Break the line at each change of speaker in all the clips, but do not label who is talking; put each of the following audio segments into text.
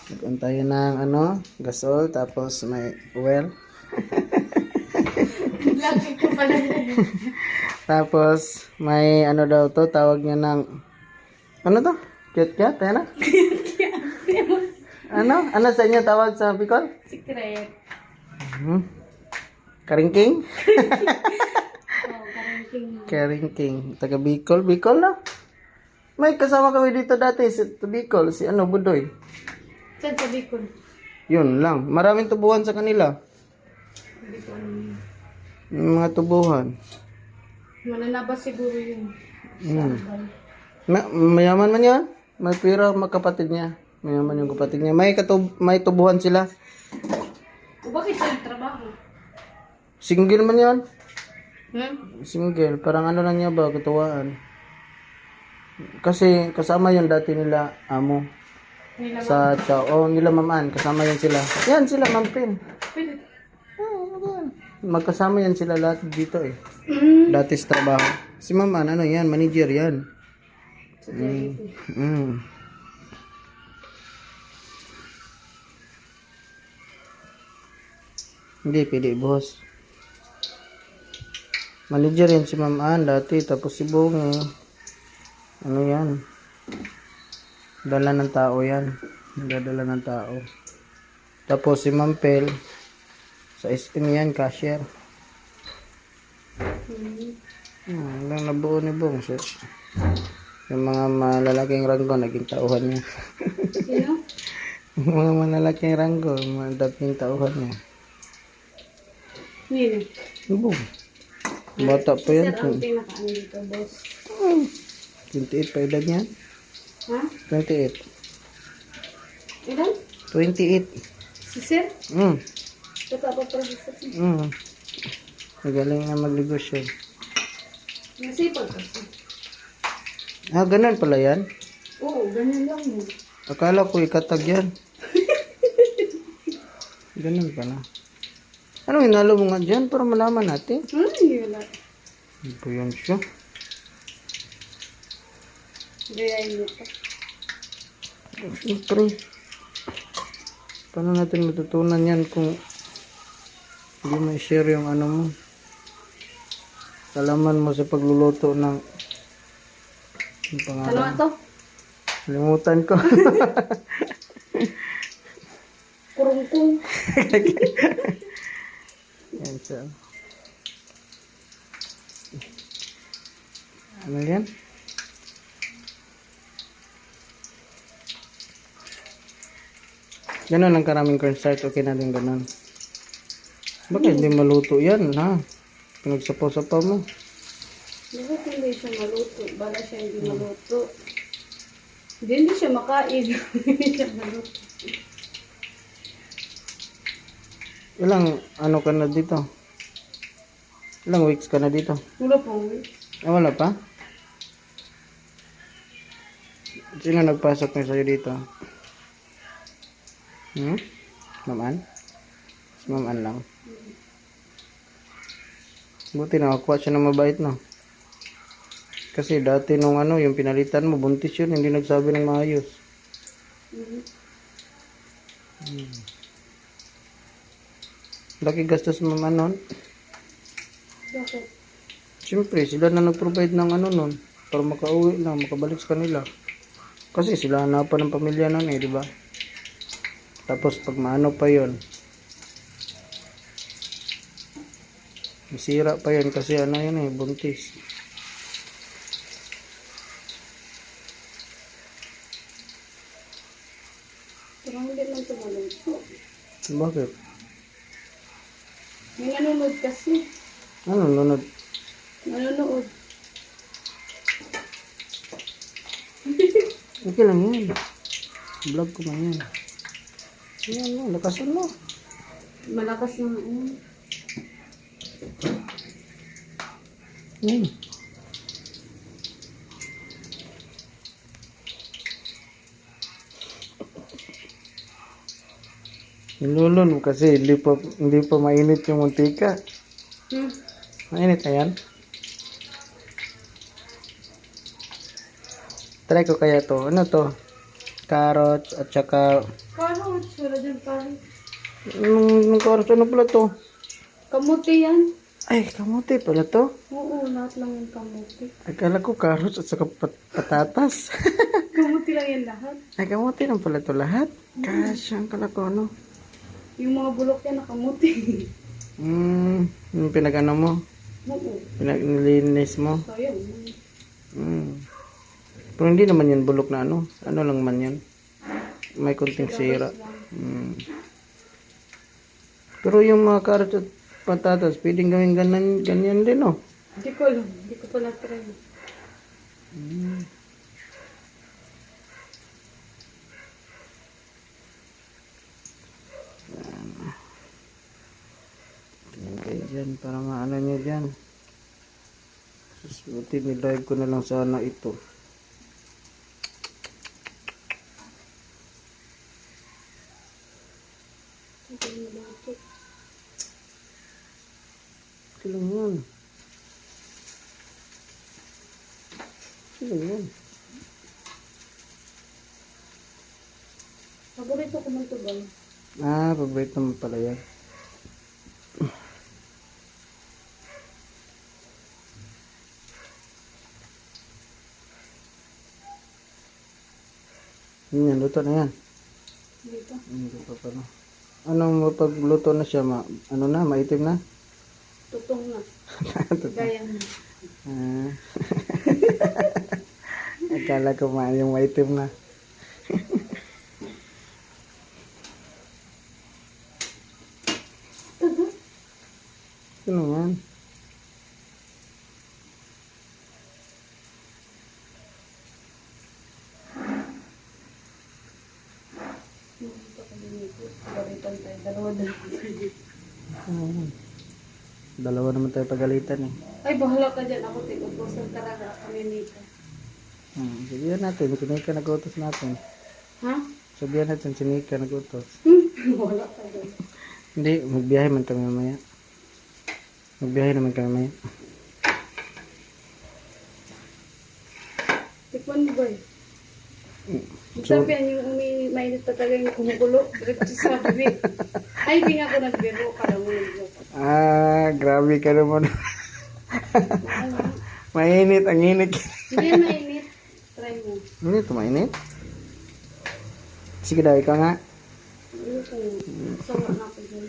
Nag-on tayo ng ano, gasol, tapos may oil.
Lagi ko pala.
Tapos may ano daw to, tawag niya ng, ano to? Kiat-kiat, ano? Ano sa inyo tawag sa Bicol?
Secret.
Karingking?
Oh, karanting.
Karingking. Taga Bicol. Bicol na? May kasama kami dito dati sa Bicol, si ano, Budoy.
Saan sa Bicol?
Yun lang. Maraming tubuhan sa kanila.
Bicol.
Yung mga tubuhan.
Mananaba siguro yun.
Mayaman man yan. May pira magkapatid niya. Mayaman yung kapatid niya. May tubuhan sila.
O bakit siya trabaho?
Single man yan.
Single.
Parang ano lang niya ba, katuwaan. Kasi kasama yun dati nila amo.
Nila
Sa Chao. Nila mamaan. Kasama yan sila. Yan sila, Mampin.
Pwede.
Magkasama yan sila lahat dito eh. Dati sa trabaho. Si Maman, ano yan, manager yan. Hindi, pwede boss. Manager yan si Maman dati. Tapos si Bongi. Ano yan? Dala ng tao yan. Dadala ng tao. Tapos si Mampel. Sa SM yan, cashier. Lang nabuo ni Bong. So, yung mga malalaking ranggo, naging tauhan niya.
Sino?
Yung mga malalaking ranggo, mga dating tauhan niya.
Nino.
Yung Bong. Bata pa yan.
Sir, ang pinakaano dito, boss.
28 pa edad niya.
Ha?
28.
Ilan?
28.
Si Sir? Saka pa para sa Sir.
Magaling na magnegosyo.
Nasipag kasi.
Ganun pala yan.
Oo, ganyan lang mo.
Akala ko ikatag yan. Ganun pala. Ano hinalo mo nga dyan para malaman natin?
Ay, wala.
Ano po yan siya?
Gayahin mo pa.
Siyempre. Paano natin matutunan yan kung hindi mo i-share yung ano mo? Kalaman mo sa pagluluto ng yung
Ano
pangalan.
to?
Limutan ko.
Kurungkung.
Yan siya. Ano yan? Ganun ang karaming cornstarch. Okay na din ganun. Bakit hindi maluto yan, ha? Pinagsapaw-sapaw mo.
Bakit hindi siya maluto? Bala siya hindi maluto. Hindi siya makain. Hindi siya maluto.
Ilang ano ka na dito? Ilang weeks ka na dito?
Wala po.
Wala pa? Sino nagpasok na sa'yo dito? Maman? Si Maman lang. Buti nakakuha siya ng mabait, no? Kasi dati nung ano, yung pinalitan mo, buntis yun, hindi nagsabi ng maayos. Laki gastos Maman nun.
Bakit?
Siyempre, sila na nag-provide ng ano nun, para makauwi lang, makabalik sa kanila. Kasi sila hanapan ng pamilya nun eh, di ba? Tapos pag maano pa yon, masira pa yan kasi ano yun eh, buntis.
Pero hindi man ito maluto.
Bakit?
May nanonood kasi.
Ano nunod?
Nanonood.
Okay lang yan. Vlog ko man yan. Yan mo, lakasan mo.
Malakas ng
Yan. Nilulun kasi hindi pa mainit yung mantika. Mainit na yan. Try ko kaya to. Ano to? carrots, at saka,
Carrots, wala dyan carrots.
nung carrots, ano pala to?
Kamuti yan.
Ay, kamote pala to.
Oo, lahat lang yung kamuti.
Akala ko carrots at saka patatas.
Kamuti lang yan lahat.
Ay, kamote lang pala to lahat. Kasyang kala ko, ano?
Yung mga bulok yan nakamuti.
Yung pinag-ano mo?
Oo.
Pinag-nilinis mo?
So, yun.
Pero hindi naman yan bulok na ano. Ano lang man yan. May konting sira.
Lang.
Pero yung mga carrots at patatas, pwedeng gawin ganyan din, oh.
Hindi ko alam. Hindi ko pa na-try.
Okay, dyan, para maano nyo dyan. Susutin, nilive ko na lang sana ito. Okay lang yan. Okay lang yan.
Paborito ko man ito ba?
Paborito mo pala yan. Yan, luto na yan.
Dito.
Hindi pa pala. Anong mapagluto na siya? Ano na? Maitim na?
Tutong na. Gaya na.
Ah. Akala ko yung maitim na. Ano yan?
Pagalitan tayo.
Dalawa naman tayo pagalitan eh.
Ay, bahala ka dyan. Ako, tigutusan talaga kami nito.
Sabihan natin, sinika nag-utos natin.
Ha?
Sabihan natin, sinika nag-utos.
Wala ka dyan.
Hindi, magbiyahe man kami mamaya. Magbiyahe naman kami mamaya.
Tikman mo ba eh?
So,
Sabi yan, yung mainit pa talaga yung kumukulo. Diretso sa bibig. Ay, hindi nga ako nagbiro. Kala mo nagbiro.
grabe ka naman. Mainit, ang init.
Hindi yan mainit. Try mo.
Hindi ito mainit. Sige daw, ikaw nga.
Ano kung sawa na ako dyan.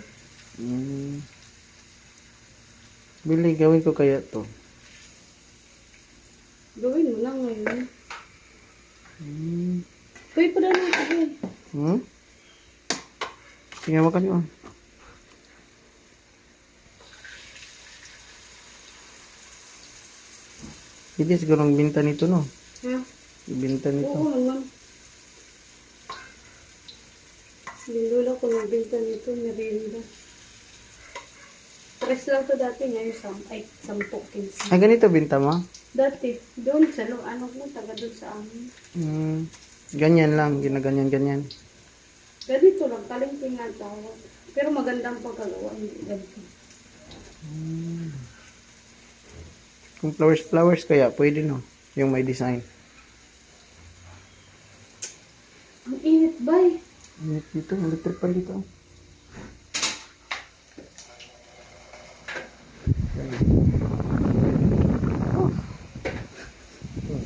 Bili, gawin ko kaya to.
Gawin mo lang ngayon. Pwede pa na ako eh.
Sige, makan yun. Hindi siguro ang binta nito, no?
Ha?
Binta nito.
Oo naman. Lindula ko nagbenta nito, merinda. 3 lang to dati, ngayon 10, 15.
Ay, ganito binta mo?
Dati, doon sa ano mo, taga doon sa amin.
Ganyan lang, ginaganyan-ganyan.
Ganito lang, kalingking nga tawag. Pero magandang pagkagawa, hindi ganito.
Kung flowers kaya, pwede no? Yung may design.
Ang init ba eh?
Dito, electric pan dito.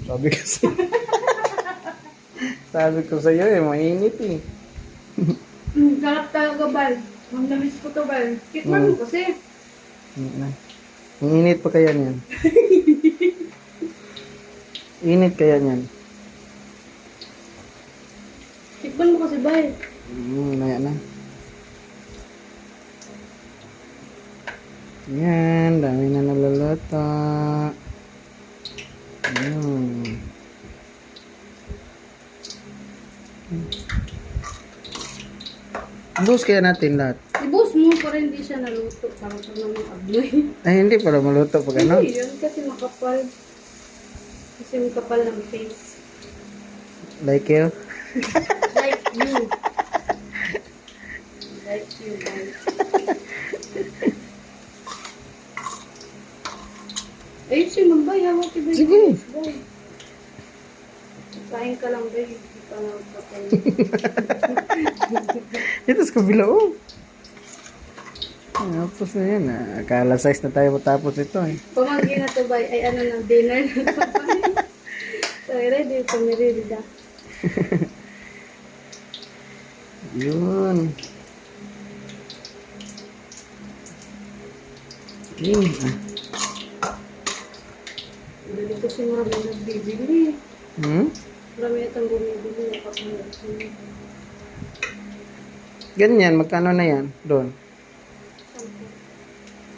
Sabi kasi. Sabi ko sa'yo eh, mainit eh.
Sarap talaga, Bal. Ang namis ko to, Bal. Tikman mo kasi.
Ang init pa kaya niyan. Init kaya niyan.
Tikman mo kasi, Bal.
Maya na. Yan, dami na naluluto. Bus kaya natin lahat.
Ibus mo para hindi siya naluto. Para sa naman abloy.
Ay, hindi para maluto pag ano.
Hindi yun kasi makapal. Kasi makapal ng face.
Like you.
Like you. Like you, Bal. Ayun si Mambay, hawak ki ba?
Sige.
Kain ka lang, Bay. panood pa kayo.
Ito sa kabila, oh. Tapos na yan, akala 6 na tayo matapos ito, eh.
Pamangkin na to ba? Ay ano na, dinner na to ba? So, ready to merilda.
Yun. Yun,
Dali kasi marami nagbibili.
Hmm?
Marami itong bumibili.
Ganyan, magkano na yan? Doon.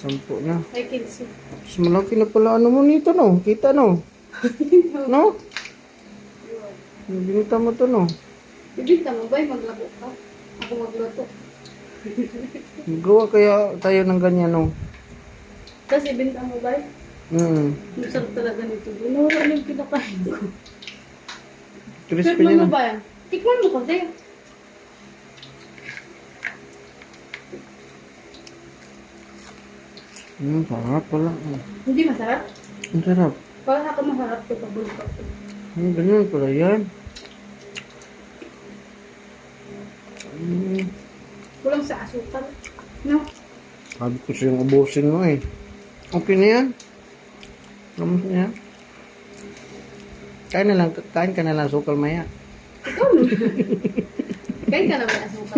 10 na.
Ay, kids.
Mas malaki na pala ano mo nito, no? Kita, no? No? Binita mo to, no?
Ibigta mo ba? Maglabo ka? Ako magluto.
Gawa kaya tayo ng ganyan, no?
Tapos ibinta mo ba? Masarap talaga nito. Bunura na yung pinakain ko.
Crispy
Tikman
niya
mo
na.
ba yan? Tikman mo kasi.
Sarap pala.
Hindi masarap.
Ang sarap.
Parang ako masarap ito pag bulpak ko.
Ganyan pala yan.
Kulang sa asukal. No?
Sabi ko siyang ubusin mo, eh. Okay na yan. Kamu na yan. Kain ka na lang sukal maya.
Ikaw no? Kain ka na may asukal.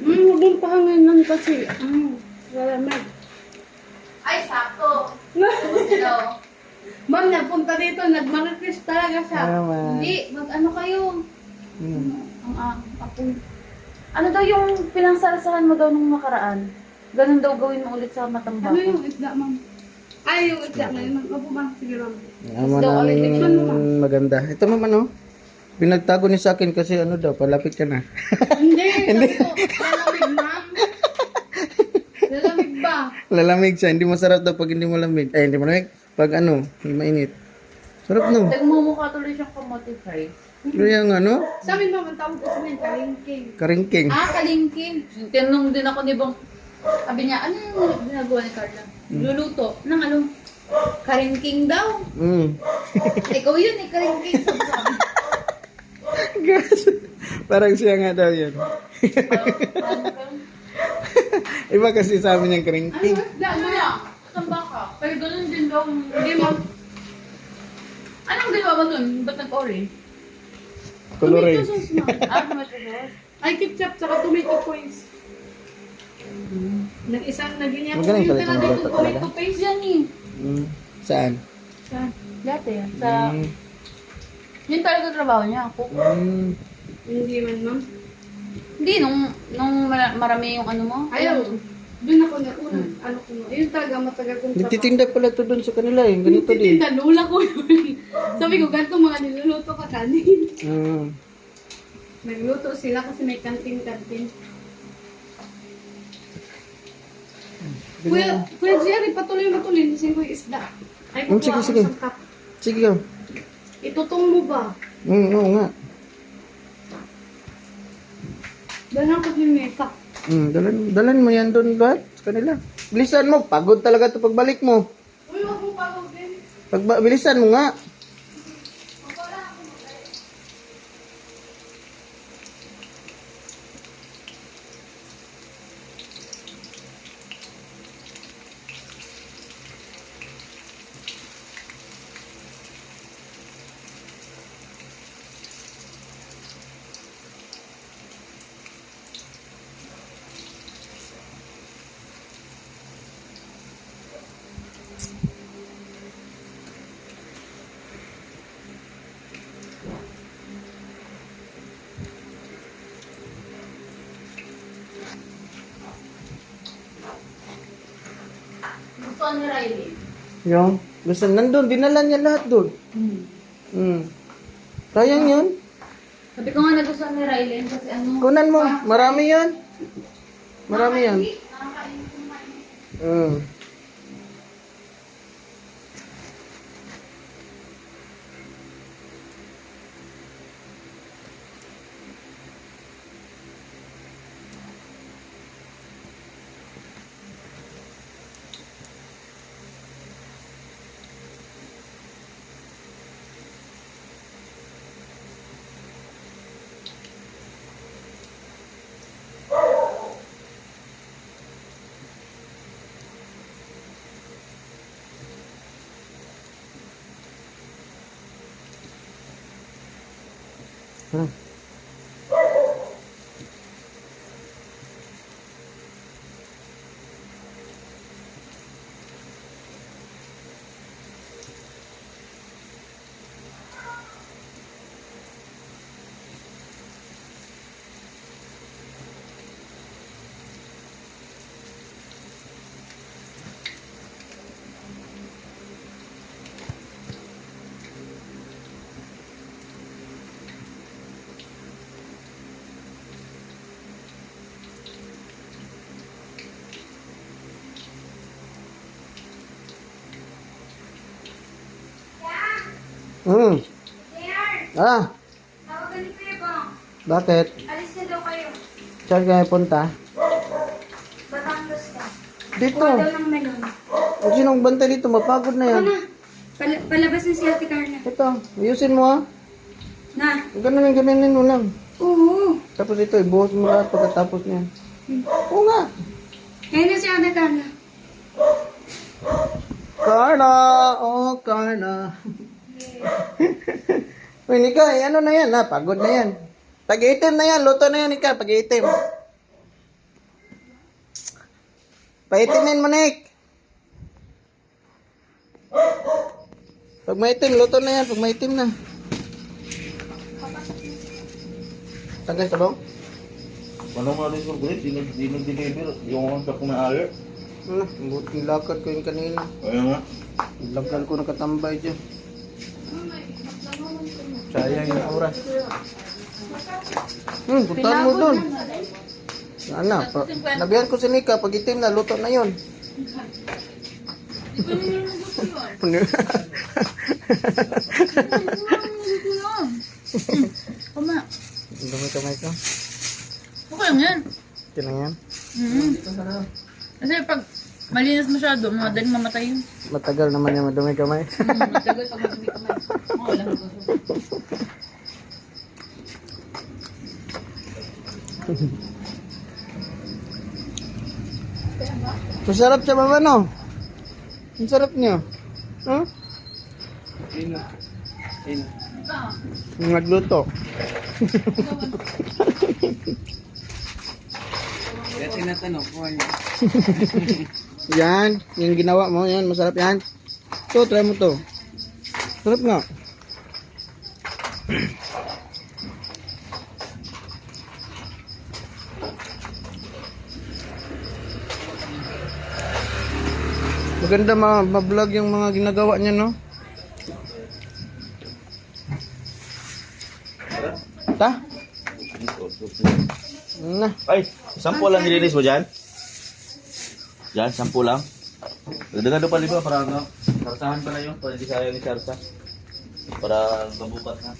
Huwag mong pahanginan kasi. Lalamig.
Ay, sakto.
No?
Hello.
Ma'am, napunta dito. Nagmarites talaga siya.
Tama.
Hindi, mag-ano kayo?
Hmm.
Ako. Ano daw yung pinangsalasahan mo daw nung nakaraan? Ganun daw gawin mo ulit sa matambako.
Ano yung isda, ma'am? Ay, yung isda na yun. Opo, ma'am. Sige, ma'am.
Ama namin maganda. Ito ma'am, ano? Pinagtago ni sa akin kasi ano daw, palapit ka na.
Hindi. Lalamig, ma'am. Lalamig ba?
Lalamig siya, hindi masarap daw pag hindi mo lamig. Ay, hindi mo lamig. Pag ano, hindi mainit. Sarap no.
Nagmumukha tuloy siyang kamote fry.
Pero yung ano,
Sa amin, ma'am, ang tawag ko sa amin, kalingking.
karingking.
Kalingking. Tinanong din ako ni Bong. Sabi niya, ano yung ginagawa ni Carla? Luluto. Nang ano? Karingking daw. Ikaw yun eh, karingking. Sabi sa amin.
Gosh. Parang siya nga daw yun. Iba kasi sa amin yung karingking.
Ano lang? Tambaka. Pero ganun din daw.
Hindi, ma'am.
Anong ginawa mo nun? Ba't nag-orange?
Colore.
Tomato sauce, ma'am.
Tomato sauce.
Ay, ketchup, tsaka tomato paste. Nag-isang naging
Magaling pala itong luto talaga.
tomato paste.
Yan eh.
Saan?
Sa, dati yan. Sa,
Mm.
yun talaga trabaho niya. Ako.
Hindi man, ma'am.
Hindi, nung marami yung ano mo.
Ayaw. Doon ako na unang, ano ko na. Ayun talaga, matagal kong
Nagtitinda pala ito doon sa kanila eh. Ganito din.
Titinda, lula ko yun. Sabi ko, ganito mga niluluto ka kanin. Nagluto sila kasi may kantin-kantin. Kuya Jerry, patuloy mo tuloy. Lisin ko yung isda. Ay, kukuha
Sige,
ako
sige.
ng cup.
Sige ka.
Itutong mo ba?
Oo nga.
Dalang ko yung makeup.
Dalan mo yan doon ba? Sa kanila. Bilisan mo. Pagod talaga ito pagbalik mo.
Uy, huwag mong pagod din.
Bilisan mo nga.
Gusto ni Riley.
Yung, basta nandun, dinala niya lahat doon. Sayang yun.
Sabi ko nga nagustuhan ni Riley kasi ano.
Kunan mo, marami yan. Marami yan.
Nakakain ko kumain.
Hmm. Hmm. Ah,
Tawagan ni Kuya Bang.
bakit?
Alis na daw kayo.
Saan kayo punta?
Batangas ka.
Dito.
Kuha daw ng melon.
Ang sinong bantay dito? Mapagod na yan.
Palabas na si Ate Carla.
Ito, ayusin mo ha.
Na.
Ganun mo lang.
Oo.
Tapos ito, ibuhos mo lahat pagkatapos niyan. Oo nga.
Ayun na si Ate Carla.
Carla! Oh, Carla. Uy, Nika, ano na yan ha? Pagod na yan. Pag-itim na yan, luto na yan, Nika. Pag-itim. Paitimin mo, Nick. Pag maitim, luto na yan. Pag maitim na. Tagal ka bang?
Ano nga rin yung gulit? Di nag-deliver. Yung sa kumaayot.
Buting lakad ko yung kanina.
Ayun nga.
Lagyan ko nakatambay dyan. Sayang yung oras. Puntahan mo dun. Ano, lagyan ko si Nika. Pag itim na, luto na yun.
Kuma.
Dumi kamay ko.
Okay lang yan.
Okay lang yan.
Kasi pag malinis masyado, madaling mamatay yun.
Matagal naman yung madumi kamay.
Matagal pag madumi kamay. Oo, alam mo.
Masarap siya ba no? Ang sarap niya. Huh? Yung nagluto.
Kaya tinatanong ko ano.
Yan, yung ginawa mo, yan, masarap yan. Ito, try mo to. Sarap nga. Maganda ma-vlog yung mga ginagawa niya, no? Ta? Na.
Ay, 10 lang nilinis mo dyan? Dyan, 10 lang. Dagdagan pa liba para ano, sarsahan pa na yun. Para hindi sayang yung sarsa. Para mabukat na.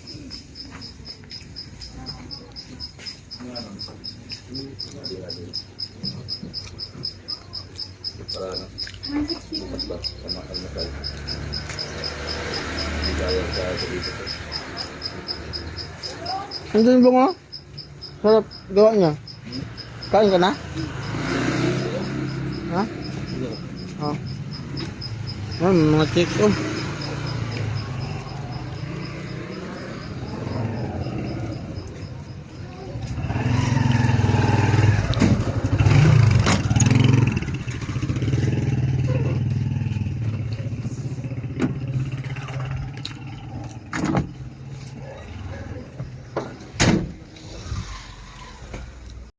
Para ano, bukas ba? Sama almasal. Hindi sayang sa dito.
Andun ba nga? Sarap gawa niya. Kain ka na? Ha? Oh. Mga chick. Oh.